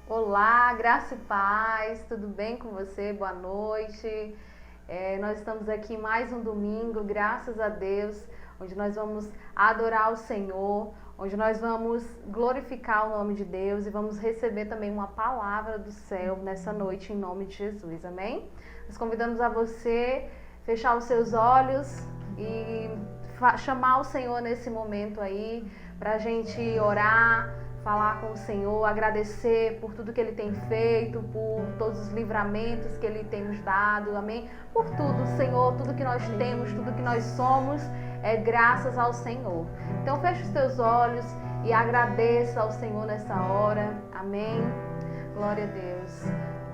Olá, graça e paz, tudo bem com você? Boa noite. Nós estamos aqui mais um domingo, graças a Deus, onde nós vamos adorar o Senhor, onde nós vamos glorificar o nome de Deus e vamos receber também uma palavra do céu nessa noite, em nome de Jesus, amém? Nós convidamos a você fechar os seus olhos e chamar o Senhor nesse momento aí, para a gente orar, falar com o Senhor, agradecer por tudo que Ele tem feito, por todos os livramentos que Ele tem nos dado, amém? Por tudo, Senhor, tudo que nós temos, tudo que nós somos, é graças ao Senhor. Então feche os teus olhos e agradeça ao Senhor nessa hora, amém? Glória a Deus.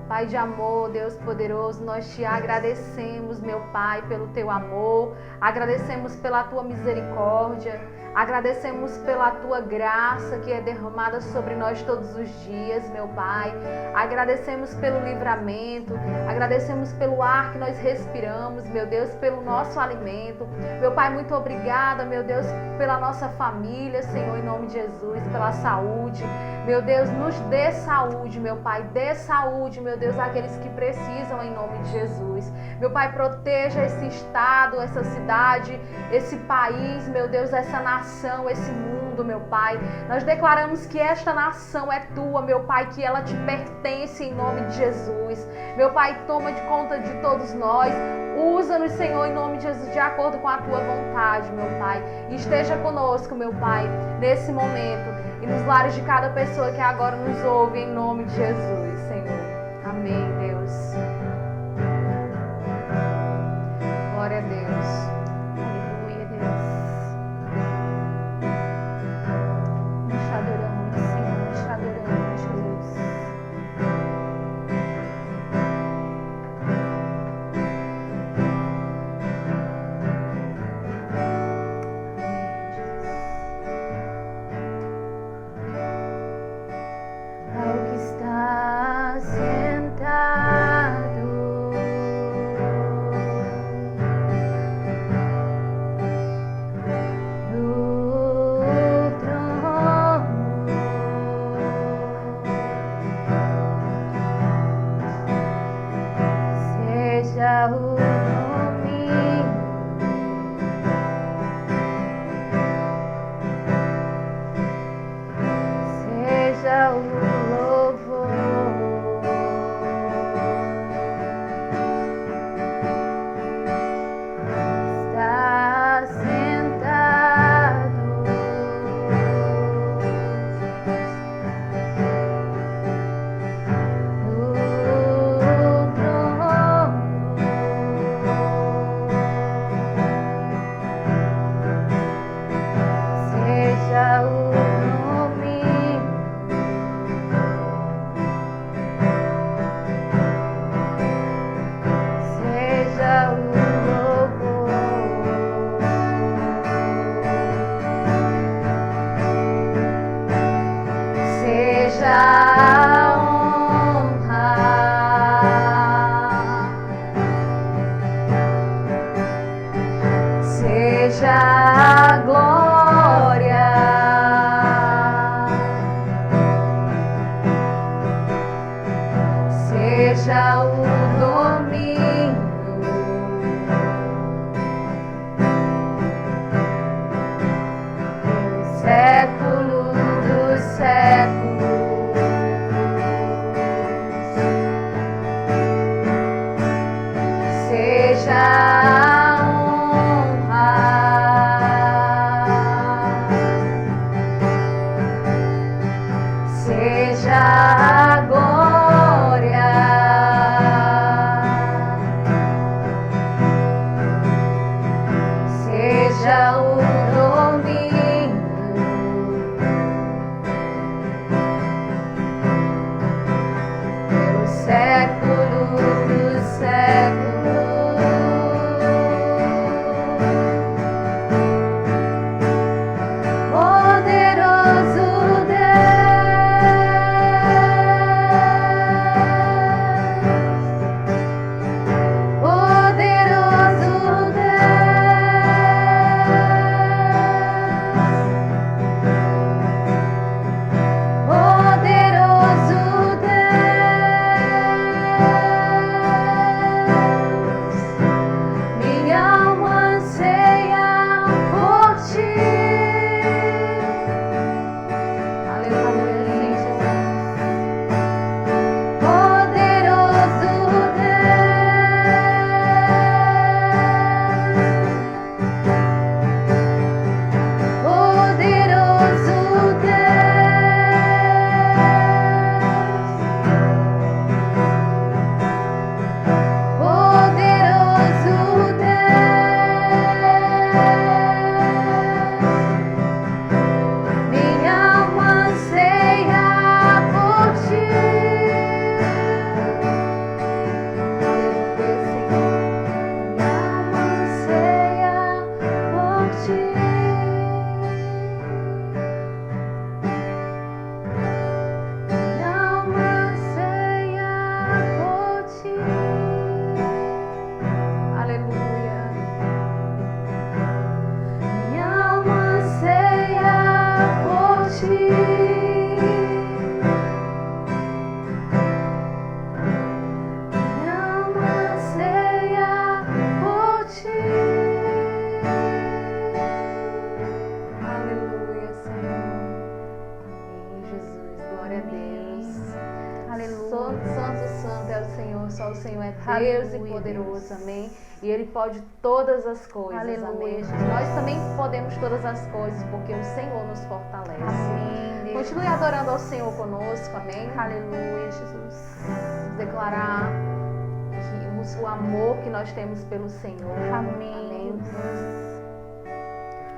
Pai de amor, Deus poderoso, nós te agradecemos, meu Pai, pelo teu amor, agradecemos pela tua misericórdia, agradecemos pela tua graça que é derramada sobre nós todos os dias, meu Pai. Agradecemos pelo livramento, agradecemos pelo ar que nós respiramos, meu Deus, pelo nosso alimento. Meu Pai, muito obrigada, meu Deus, pela nossa família, Senhor, em nome de Jesus, pela saúde. Meu Deus, nos dê saúde, meu Pai, dê saúde, meu Deus, àqueles que precisam, em nome de Jesus. Meu Pai, proteja esse estado, essa cidade, esse país, meu Deus, essa nação, esse mundo, meu Pai. Nós declaramos que esta nação é tua, meu Pai, que ela te pertence em nome de Jesus. Meu Pai, toma de conta de todos nós. Usa-nos, Senhor, em nome de Jesus, de acordo com a tua vontade, meu Pai. E esteja conosco, meu Pai, nesse momento e nos lares de cada pessoa que agora nos ouve, em nome de Jesus, Senhor. Amém, Deus. Glória a Deus. Aleluia, Deus. Nós te adoramos, Senhor. Nós te adoramos, Jesus. Ao que está sentado no trono, seja o domínio, seja o louvor. Está sentado no trono, seja o domínio, seja o louvor, seja a honra, seja a glória, seja o domínio, século dos séculos, seja a honra, seja a glória, seja o domínio, pelo século dos séculos. Poderoso Deus, poderoso Deus. Só o Senhor é Deus Aleluia, e poderoso, Deus. amém? E Ele pode todas as coisas, Aleluia, amém? Jesus. Nós também podemos todas as coisas, porque o Senhor nos fortalece. Amém, Deus. Continue adorando ao Senhor conosco, amém? Aleluia, Jesus. Vamos declarar o amor que nós temos pelo Senhor. Amém.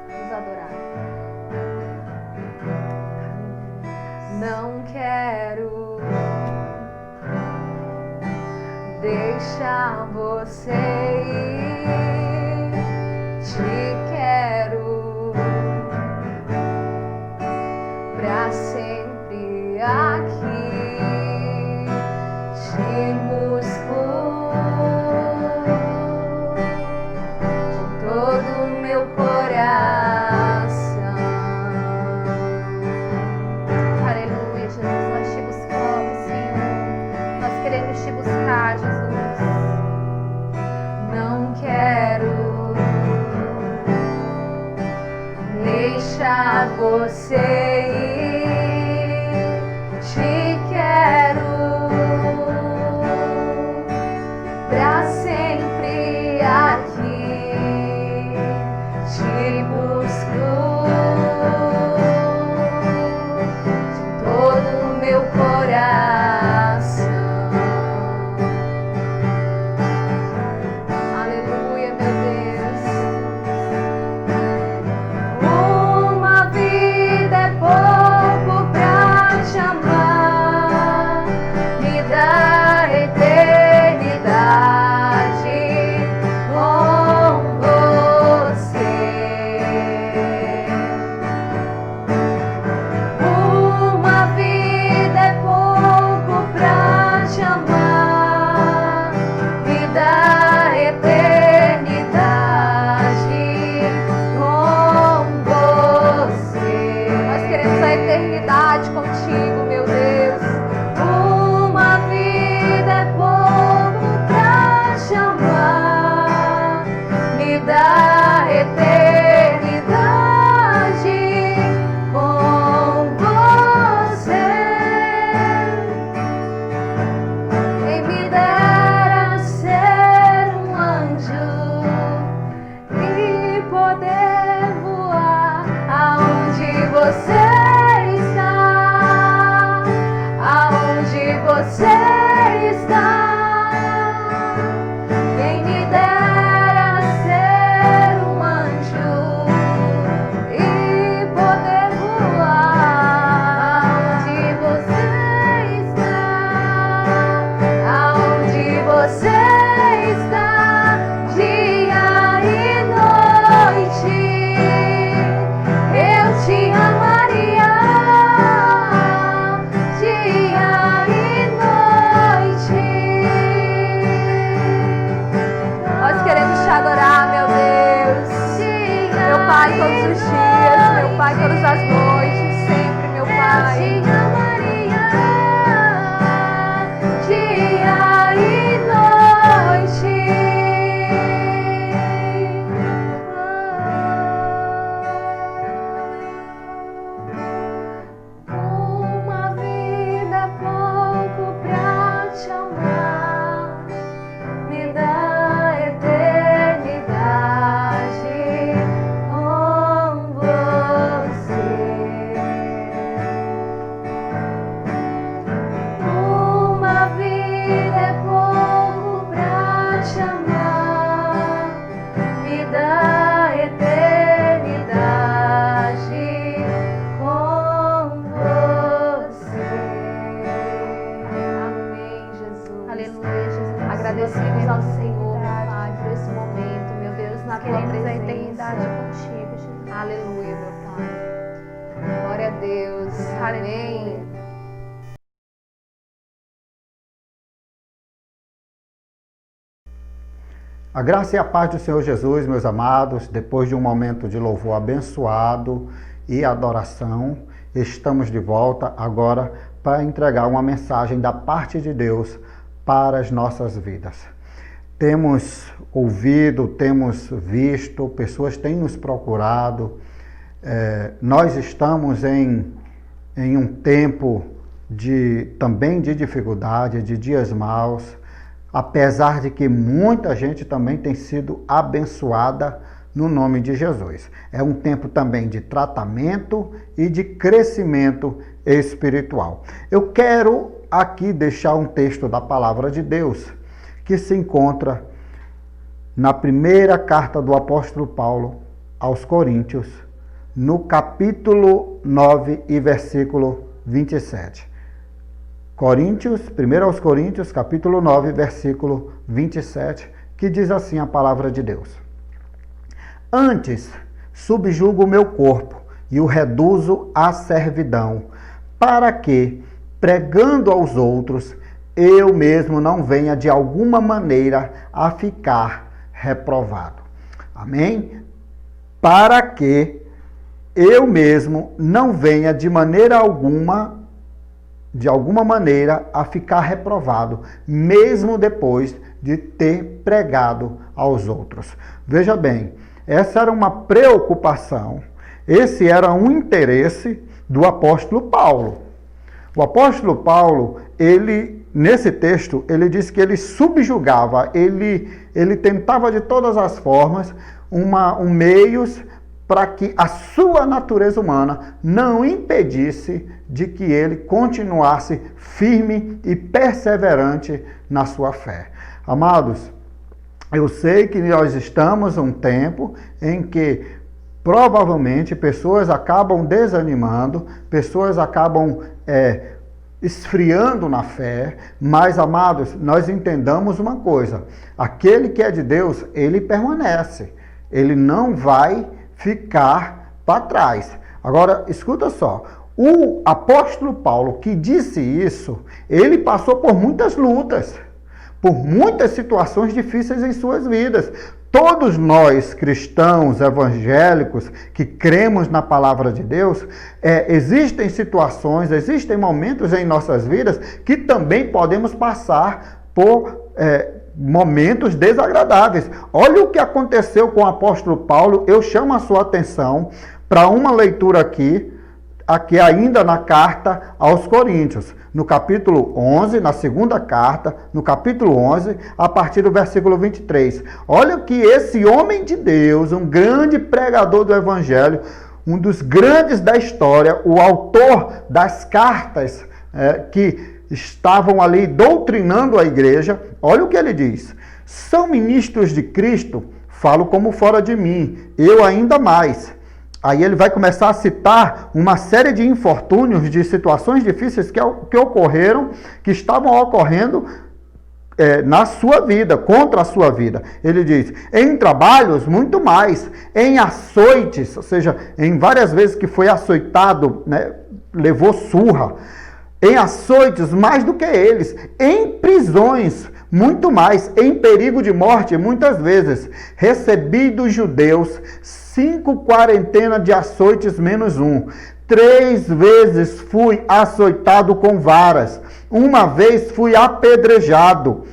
Vamos adorar. Não quero deixar você ir, te quero pra sempre aqui, te busco de todo o meu coração. Aleluia, Jesus. Nós te buscamos, Senhor. Nós queremos te buscar, Jesus. Não quero deixar você ir, te quero pra sempre aqui, te busco de todo o meu coração. Aleluia, meu Deus. Uma vida é pouco pra te amar, me dá eternidade com você. Uma vida é pouco pra te amar, me dá eternidade com você. Nós queremos a eternidade contigo, meu Deus. Uma vida é pouco pra te amar, me dá eternidade com você. Quem me dera ser um anjo e poder voar aonde você está, aonde você está. Quem me dera ser um anjo e poder voar aonde você está, aonde você está, dia e noite. Eu te amaria, dia e noite. Nós queremos te adorar, meu Deus. Meu Pai, todos os dias, meu Pai, todas as noites, sempre, meu Pai. Eu te amaria, dia e noite. Uma vida é pouco pra te amar, me dá eternidade com você. Uma vida é pouco pra te amar, me dá eternidade com você. Amém, Jesus. Aleluia, Jesus. Agradecemos ao Senhor, meu Pai, por esse momento, meu Deus, na tua Queremos a presença. eternidade contigo, Jesus. Aleluia, meu Pai. Glória a Deus. Amém. A graça e a paz do Senhor Jesus, meus amados, depois de um momento de louvor abençoado e adoração, estamos de volta agora para entregar uma mensagem da parte de Deus para as nossas vidas. Temos ouvido, temos visto, pessoas têm nos procurado. Nós estamos em um tempo também de dificuldade, de dias maus. apesar de que muita gente também tem sido abençoada no nome de Jesus. É um tempo também de tratamento e de crescimento espiritual. Eu quero aqui deixar um texto da palavra de Deus que se encontra na primeira carta do apóstolo Paulo aos Coríntios, no capítulo 9 e versículo 27. 1 aos Coríntios, capítulo 9, versículo 27, que diz assim a palavra de Deus: Antes, subjugo o meu corpo e o reduzo à servidão, para que, pregando aos outros, eu mesmo não venha de alguma maneira a ficar reprovado. Amém? Para que eu mesmo não venha de alguma maneira a ficar reprovado, mesmo depois de ter pregado aos outros. Veja bem, essa era uma preocupação, esse era um interesse do apóstolo Paulo. O apóstolo Paulo, nesse texto, ele diz que ele subjugava, ele tentava de todas as formas meios para que a sua natureza humana não impedisse de que ele continuasse firme e perseverante na sua fé. Amados, eu sei que nós estamos num tempo em que provavelmente pessoas acabam desanimando, pessoas acabam esfriando na fé, mas, amados, nós entendamos uma coisa: aquele que é de Deus, ele permanece, ele não vai ficar para trás. Agora, escuta só, o apóstolo Paulo que disse isso, ele passou por muitas lutas, por muitas situações difíceis em suas vidas. Todos nós, cristãos, evangélicos, que cremos na palavra de Deus, existem situações, existem momentos em nossas vidas que também podemos passar por momentos desagradáveis. Olha o que aconteceu com o apóstolo Paulo. Eu chamo a sua atenção para uma leitura aqui ainda na carta aos Coríntios, no capítulo 11, na segunda carta, no capítulo 11, a partir do versículo 23. Olha que esse homem de Deus, um grande pregador do evangelho, um dos grandes da história, o autor das cartas que estavam ali doutrinando a igreja, olha o que ele diz: são ministros de Cristo, falo como fora de mim, eu ainda mais. Aí ele vai começar a citar uma série de infortúnios, de situações difíceis que ocorreram, que estavam ocorrendo na sua vida, contra a sua vida. Ele diz: em trabalhos, muito mais, em açoites, ou seja, em várias vezes que foi açoitado, né, levou surra, em açoites, mais do que eles, em prisões, muito mais, em perigo de morte, muitas vezes, recebi dos judeus 5 quarentenas de açoites menos 1. 3 vezes fui açoitado com varas. 1 vez fui apedrejado.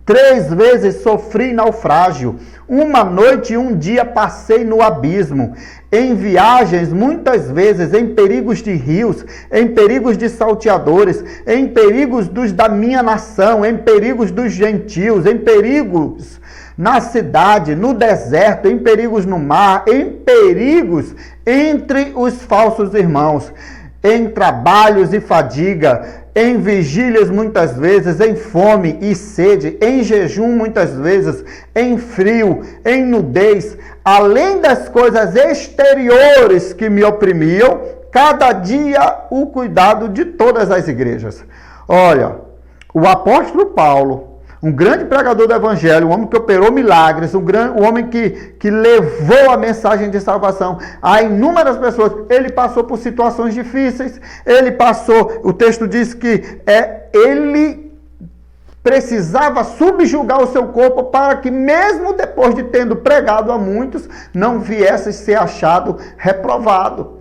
3 vezes sofri naufrágio. 1 noite e 1 dia passei no abismo. Em viagens, muitas vezes, em perigos de rios, em perigos de salteadores, em perigos dos da minha nação, em perigos dos gentios, em perigos na cidade, no deserto, em perigos no mar, em perigos entre os falsos irmãos, em trabalhos e fadiga, em vigílias muitas vezes, em fome e sede, em jejum muitas vezes, em frio, em nudez, além das coisas exteriores que me oprimiam, cada dia o cuidado de todas as igrejas. Olha, o apóstolo Paulo, um grande pregador do evangelho, um homem que operou milagres, um homem que levou a mensagem de salvação a inúmeras pessoas, ele passou por situações difíceis, o texto diz que ele precisava subjugar o seu corpo para que, mesmo depois de tendo pregado a muitos, não viesse a ser achado reprovado.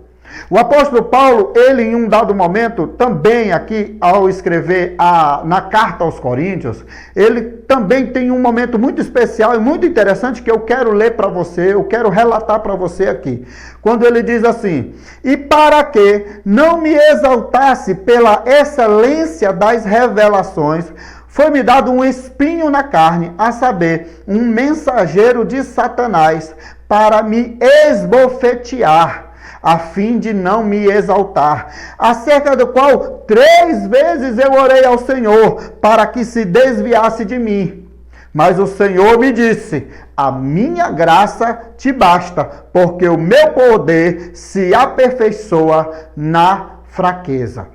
O apóstolo Paulo, ele em um dado momento, também aqui ao escrever na carta aos Coríntios, ele também tem um momento muito especial e muito interessante que eu quero ler para você, eu quero relatar para você aqui. Quando ele diz assim: e para que não me exaltasse pela excelência das revelações, foi-me dado um espinho na carne, a saber, um mensageiro de Satanás, para me esbofetear, a fim de não me exaltar, acerca do qual 3 vezes eu orei ao Senhor, para que se desviasse de mim. Mas o Senhor me disse: a minha graça te basta, porque o meu poder se aperfeiçoa na fraqueza.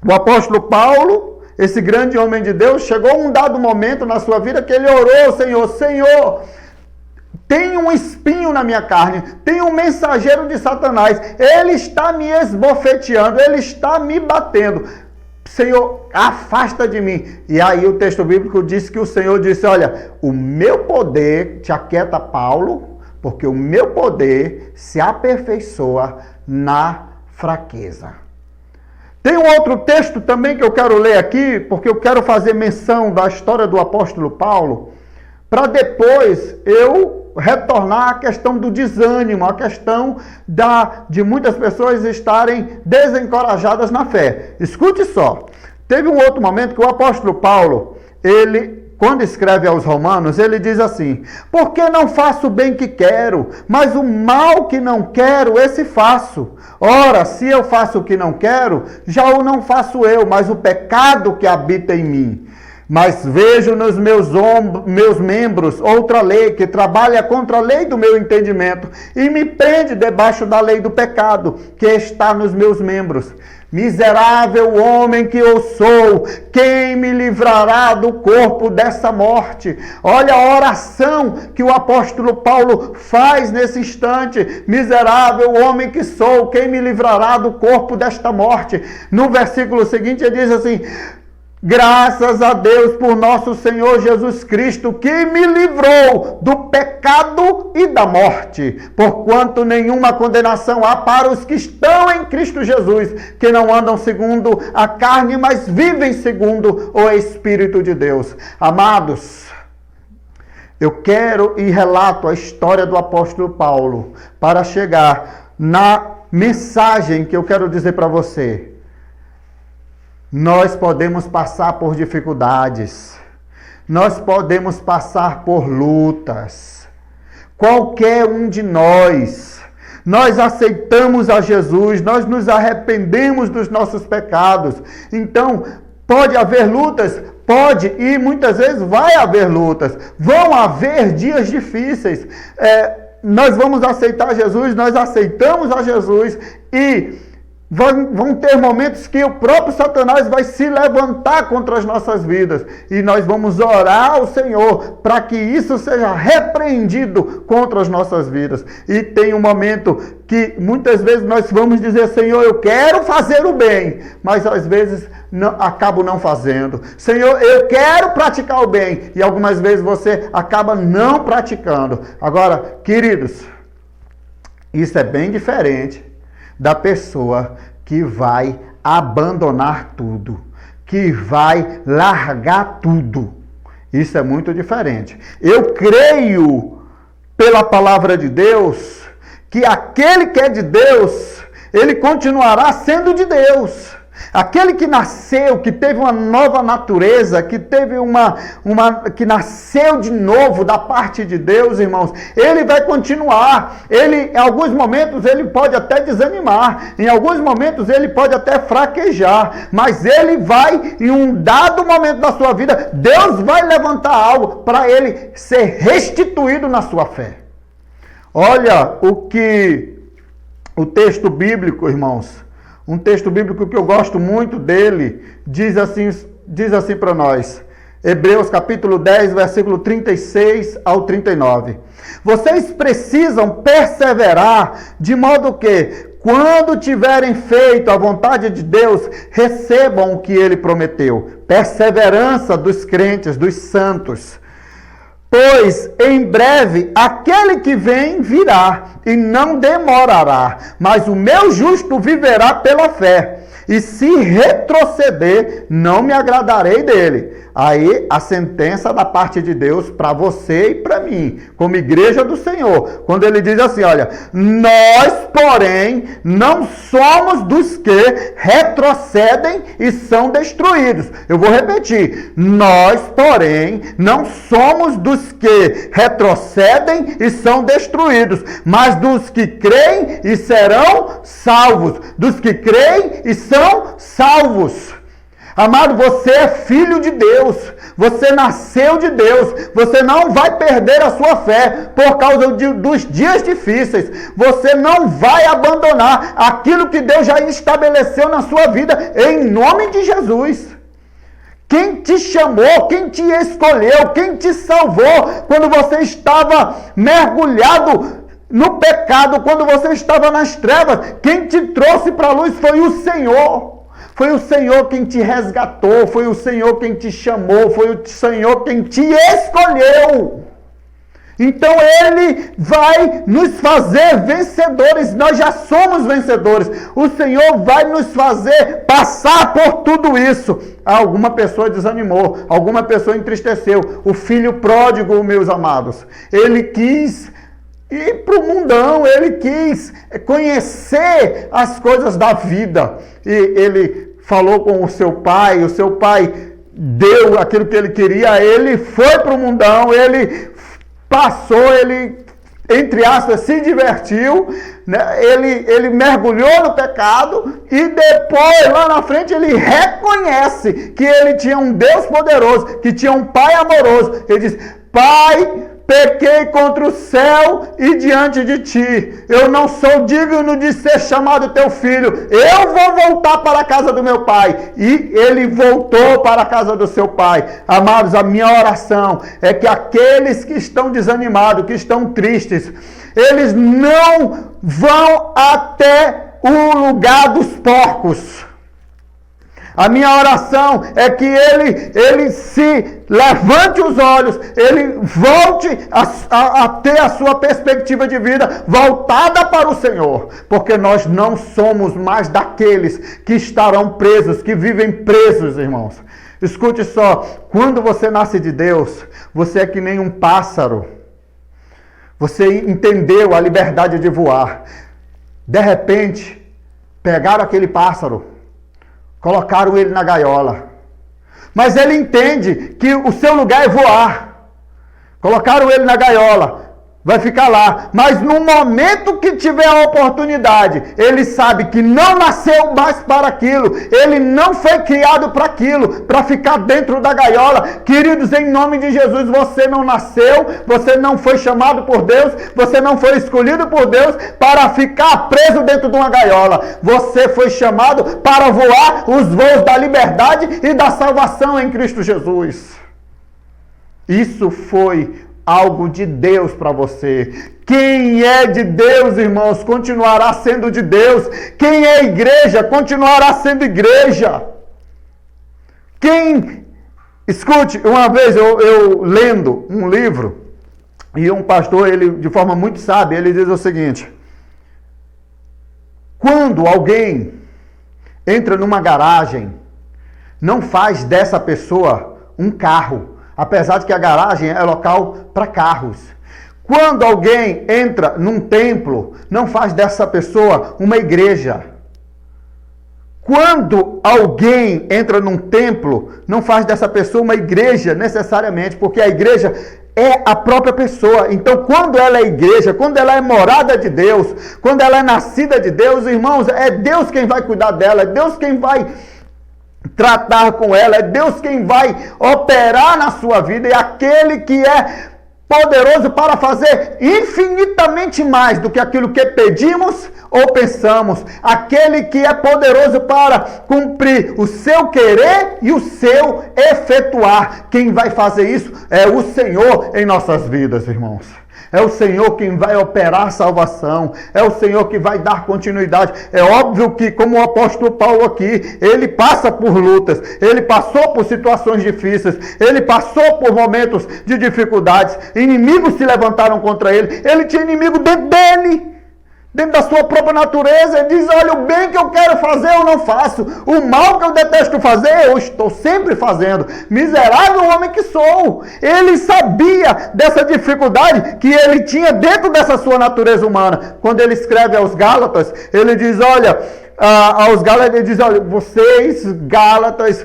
O apóstolo Paulo, esse grande homem de Deus, chegou a um dado momento na sua vida que ele orou ao Senhor: Senhor, tem um espinho na minha carne, tem um mensageiro de Satanás, ele está me esbofeteando, ele está me batendo. Senhor, afasta de mim. E aí o texto bíblico diz que o Senhor disse: olha, o meu poder, te aquieta, Paulo, porque o meu poder se aperfeiçoa na fraqueza. Tem um outro texto também que eu quero ler aqui, porque eu quero fazer menção da história do apóstolo Paulo, para depois eu retornar à questão do desânimo, à questão de muitas pessoas estarem desencorajadas na fé. Escute só, teve um outro momento que o apóstolo Paulo, quando escreve aos Romanos, ele diz assim: porque não faço o bem que quero, mas o mal que não quero, esse faço. Ora, se eu faço o que não quero, já o não faço eu, mas o pecado que habita em mim. Mas vejo nos meus membros outra lei que trabalha contra a lei do meu entendimento e me prende debaixo da lei do pecado que está nos meus membros. Miserável homem que eu sou, quem me livrará do corpo dessa morte? Olha a oração que o apóstolo Paulo faz nesse instante. Miserável homem que sou, quem me livrará do corpo desta morte? No versículo seguinte ele diz assim: graças a Deus por nosso Senhor Jesus Cristo, que me livrou do pecado e da morte, porquanto nenhuma condenação há para os que estão em Cristo Jesus, que não andam segundo a carne, mas vivem segundo o Espírito de Deus. Amados, eu quero e relato a história do apóstolo Paulo para chegar na mensagem que eu quero dizer para você. Nós podemos passar por dificuldades, nós podemos passar por lutas, qualquer um de nós aceitamos a Jesus, nós nos arrependemos dos nossos pecados. Então, pode haver lutas? Pode, e muitas vezes vai haver lutas, vão haver dias difíceis. Nós vamos aceitar Jesus, nós aceitamos a Jesus e vão ter momentos que o próprio Satanás vai se levantar contra as nossas vidas. E nós vamos orar ao Senhor para que isso seja repreendido contra as nossas vidas. E tem um momento que muitas vezes nós vamos dizer: Senhor, eu quero fazer o bem, mas às vezes acabo não fazendo. Senhor, eu quero praticar o bem, e algumas vezes você acaba não praticando. Agora, queridos, isso é bem diferente da pessoa que vai abandonar tudo, que vai largar tudo. Isso é muito diferente. Eu creio, pela palavra de Deus, que aquele que é de Deus, ele continuará sendo de Deus. Aquele que nasceu, que teve uma nova natureza, que teve que nasceu de novo da parte de Deus, irmãos, ele vai continuar. Em alguns momentos ele pode até desanimar, em alguns momentos ele pode até fraquejar, mas ele vai, em um dado momento da sua vida, Deus vai levantar algo para ele ser restituído na sua fé. Olha o texto bíblico, irmãos. Um texto bíblico que eu gosto muito dele, diz assim para nós. Hebreus capítulo 10, versículo 36 ao 39. Vocês precisam perseverar, de modo que, quando tiverem feito a vontade de Deus, recebam o que ele prometeu. Perseverança dos crentes, dos santos. Pois em breve aquele que vem virá e não demorará, mas o meu justo viverá pela fé. e se retroceder, não me agradarei dele. Aí a sentença da parte de Deus para você e para mim, como igreja do Senhor, quando ele diz assim, olha, nós, porém, não somos dos que retrocedem e são destruídos. Eu vou repetir, nós, porém, não somos dos que retrocedem e são destruídos, mas dos que creem e serão salvos, dos que creem e são salvos. Amado, você é filho de Deus, você nasceu de Deus, você não vai perder a sua fé por causa dos dias difíceis, você não vai abandonar aquilo que Deus já estabeleceu na sua vida, em nome de Jesus. Quem te chamou, quem te escolheu, quem te salvou quando você estava mergulhado no pecado, quando você estava nas trevas, quem te trouxe para a luz foi o Senhor. Foi o Senhor quem te resgatou, foi o Senhor quem te chamou, foi o Senhor quem te escolheu. Então Ele vai nos fazer vencedores, nós já somos vencedores. O Senhor vai nos fazer passar por tudo isso. Alguma pessoa desanimou, alguma pessoa entristeceu. O filho pródigo, meus amados, ele quis ir para o mundão, ele quis conhecer as coisas da vida. E ele falou com o seu pai deu aquilo que ele queria, ele foi para o mundão, ele passou, ele, entre aspas, se divertiu, né? Ele mergulhou no pecado e depois, lá na frente, ele reconhece que ele tinha um Deus poderoso, que tinha um Pai amoroso. Ele diz, Pai, pequei contra o céu e diante de ti. Eu não sou digno de ser chamado teu filho. Eu vou voltar para a casa do meu pai. E ele voltou para a casa do seu pai. Amados, a minha oração é que aqueles que estão desanimados, que estão tristes, eles não vão até o lugar dos porcos. A minha oração é que ele se levante os olhos, ele volte a ter a sua perspectiva de vida voltada para o Senhor, porque nós não somos mais daqueles que estarão presos, que vivem presos, irmãos. Escute só, quando você nasce de Deus, você é que nem um pássaro. Você entendeu a liberdade de voar. De repente, pegaram aquele pássaro, colocaram ele na gaiola. Mas ele entende que o seu lugar é voar. Colocaram ele na gaiola. Vai ficar lá. Mas no momento que tiver a oportunidade, ele sabe que não nasceu mais para aquilo. Ele não foi criado para aquilo, para ficar dentro da gaiola. Queridos, em nome de Jesus, você não nasceu, você não foi chamado por Deus, você não foi escolhido por Deus para ficar preso dentro de uma gaiola. Você foi chamado para voar os voos da liberdade e da salvação em Cristo Jesus. Isso foi algo de Deus para você. Quem é de Deus, irmãos, continuará sendo de Deus. Quem é igreja, continuará sendo igreja. Escute, uma vez eu lendo um livro, e um pastor, ele de forma muito sábia, ele diz o seguinte: quando alguém entra numa garagem, não faz dessa pessoa um carro, apesar de que a garagem é local para carros. Quando alguém entra num templo, não faz dessa pessoa uma igreja. Quando alguém entra num templo, não faz dessa pessoa uma igreja necessariamente, porque a igreja é a própria pessoa. Então, quando ela é igreja, quando ela é morada de Deus, quando ela é nascida de Deus, irmãos, é Deus quem vai cuidar dela, é Deus quem vai tratar com ela, é Deus quem vai operar na sua vida, e aquele que é poderoso para fazer infinitamente mais do que aquilo que pedimos ou pensamos, aquele que é poderoso para cumprir o seu querer e o seu efetuar. Quem vai fazer isso é o Senhor em nossas vidas, irmãos. É o Senhor quem vai operar a salvação. É o Senhor que vai dar continuidade. É óbvio que, como o apóstolo Paulo aqui, ele passa por lutas, ele passou por situações difíceis, ele passou por momentos de dificuldades. Inimigos se levantaram contra ele. Ele tinha inimigo dentro dele. Dentro da sua própria natureza, ele diz, olha, o bem que eu quero fazer eu não faço, o mal que eu detesto fazer eu estou sempre fazendo, miserável homem que sou. Ele sabia dessa dificuldade que ele tinha dentro dessa sua natureza humana. Quando ele escreve aos Gálatas, ele diz, olha, aos Gálatas, ele diz, olha, vocês, Gálatas,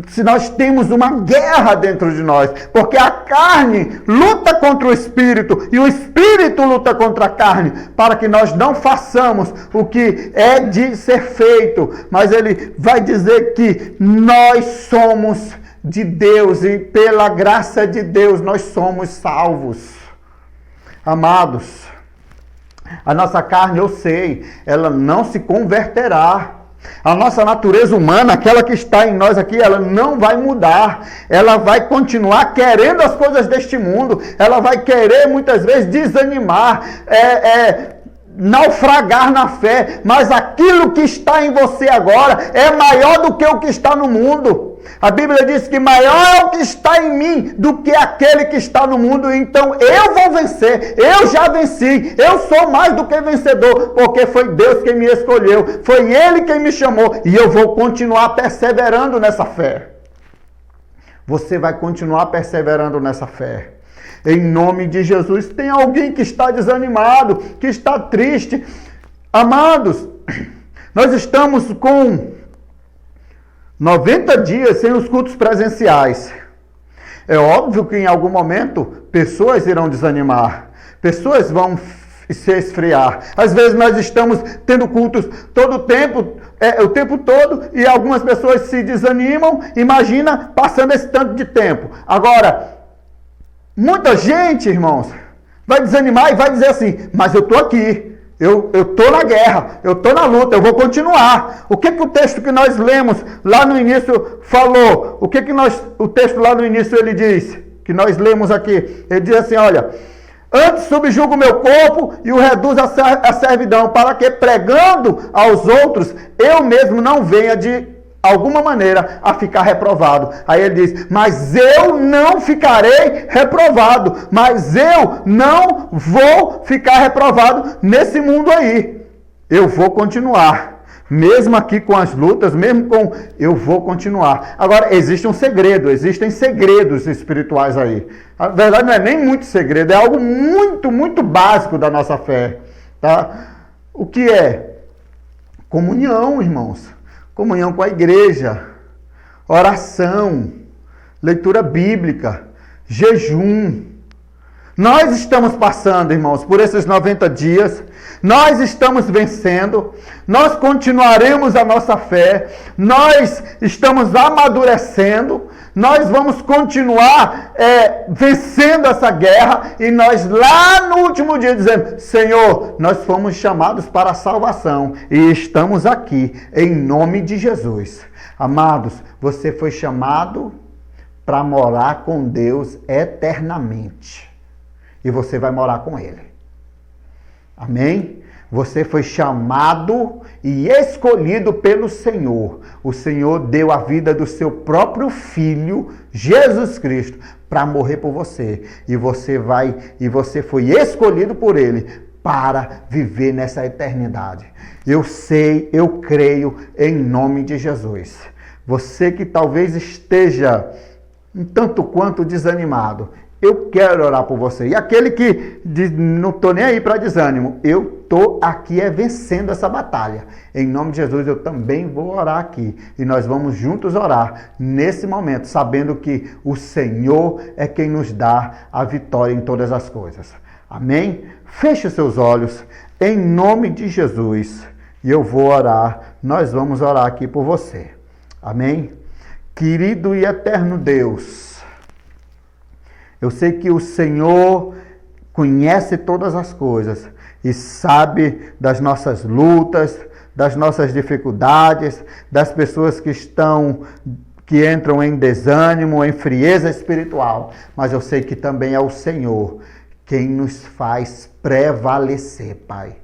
se nós temos uma guerra dentro de nós, porque a carne luta contra o Espírito, e o Espírito luta contra a carne, para que nós não façamos o que é de ser feito. Mas ele vai dizer que nós somos de Deus, e pela graça de Deus nós somos salvos. Amados, a nossa carne, eu sei, ela não se converterá. A nossa natureza humana, aquela que está em nós aqui, ela não vai mudar. Ela vai continuar querendo as coisas deste mundo. Ela vai querer, muitas vezes, desanimar, naufragar na fé. Mas aquilo que está em você agora é maior do que o que está no mundo. A Bíblia diz que maior é o que está em mim do que aquele que está no mundo. Então eu vou vencer, eu já venci, eu sou mais do que vencedor, porque foi Deus quem me escolheu, foi Ele quem me chamou, e eu vou continuar perseverando nessa fé. Você vai continuar perseverando nessa fé. Em nome de Jesus. Tem alguém que está desanimado, que está triste. Amados, nós estamos com 90 dias sem os cultos presenciais. É óbvio que em algum momento pessoas irão desanimar, pessoas vão se esfriar. Às vezes nós estamos tendo cultos todo o tempo todo, e algumas pessoas se desanimam. Imagina passando esse tanto de tempo. Agora, muita gente, irmãos, vai desanimar e vai dizer assim, mas eu estou aqui. Eu estou na guerra, eu estou na luta, eu vou continuar. O que o texto que nós lemos lá no início falou? O texto lá no início ele diz, que nós lemos aqui, ele diz assim, olha, antes subjugo o meu corpo e o reduzo à servidão, para que pregando aos outros, eu mesmo não venha de alguma maneira a ficar reprovado. Aí ele diz, mas eu não ficarei reprovado, mas eu não vou ficar reprovado nesse mundo aí. Eu vou continuar, mesmo aqui com as lutas, eu vou continuar. Agora, existe um segredo, existem segredos espirituais aí. A verdade não é nem muito segredo, é algo muito, muito básico da nossa fé, tá? O que é? Comunhão, irmãos. Comunhão com a igreja, oração, leitura bíblica, jejum. Nós estamos passando, irmãos, por esses 90 dias, nós estamos vencendo, nós continuaremos a nossa fé, nós estamos amadurecendo, nós vamos continuar vencendo essa guerra, e nós lá no último dia dizendo, Senhor, nós fomos chamados para a salvação e estamos aqui em nome de Jesus. Amados, você foi chamado para morar com Deus eternamente, e você vai morar com Ele. Amém? Você foi chamado e escolhido pelo Senhor. O Senhor deu a vida do seu próprio Filho, Jesus Cristo, para morrer por você. E você foi escolhido por Ele para viver nessa eternidade. Eu sei, eu creio em nome de Jesus. Você que talvez esteja um tanto quanto desanimado, eu quero orar por você. E aquele que diz, não estou nem aí para desânimo, eu estou aqui vencendo essa batalha. Em nome de Jesus, eu também vou orar aqui. E nós vamos juntos orar nesse momento, sabendo que o Senhor é quem nos dá a vitória em todas as coisas. Amém? Feche os seus olhos em nome de Jesus. E eu vou orar. Nós vamos orar aqui por você. Amém? Querido e eterno Deus, eu sei que o Senhor conhece todas as coisas e sabe das nossas lutas, das nossas dificuldades, das pessoas que entram em desânimo, em frieza espiritual. Mas eu sei que também é o Senhor quem nos faz prevalecer, Pai.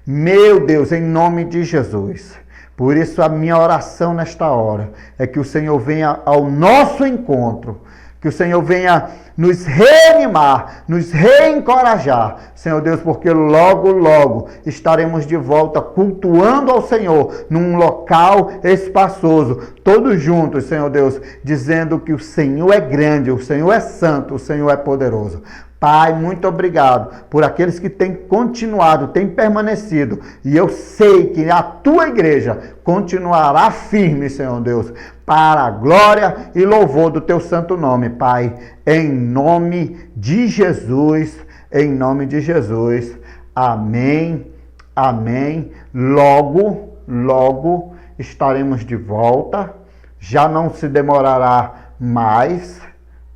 Meu Deus, em nome de Jesus. Por isso a minha oração nesta hora é que o Senhor venha ao nosso encontro, Que o Senhor venha nos reanimar, nos reencorajar, Senhor Deus, porque logo, logo estaremos de volta cultuando ao Senhor num local espaçoso, todos juntos, Senhor Deus, dizendo que o Senhor é grande, o Senhor é santo, o Senhor é poderoso. Pai, muito obrigado por aqueles que têm continuado, têm permanecido. E eu sei que a tua igreja continuará firme, Senhor Deus, para a glória e louvor do teu santo nome, Pai. Em nome de Jesus, em nome de Jesus. Amém, amém. Logo, logo estaremos de volta. Já não se demorará mais,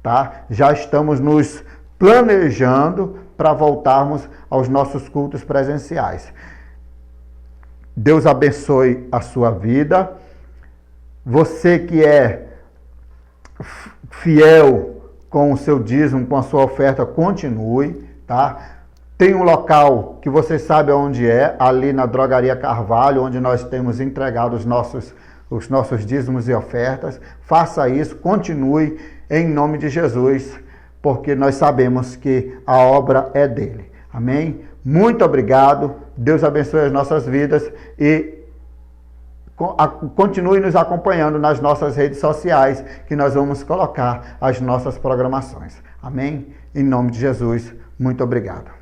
tá? Já estamos nos planejando para voltarmos aos nossos cultos presenciais. Deus abençoe a sua vida. Você que é fiel com o seu dízimo, com a sua oferta, continue, tá? Tem um local que você sabe onde é, ali na Drogaria Carvalho, onde nós temos entregado os nossos dízimos e ofertas. Faça isso, continue em nome de Jesus, porque nós sabemos que a obra é dele. Amém? Muito obrigado. Deus abençoe as nossas vidas e continue nos acompanhando nas nossas redes sociais, que nós vamos colocar as nossas programações. Amém? Em nome de Jesus, muito obrigado.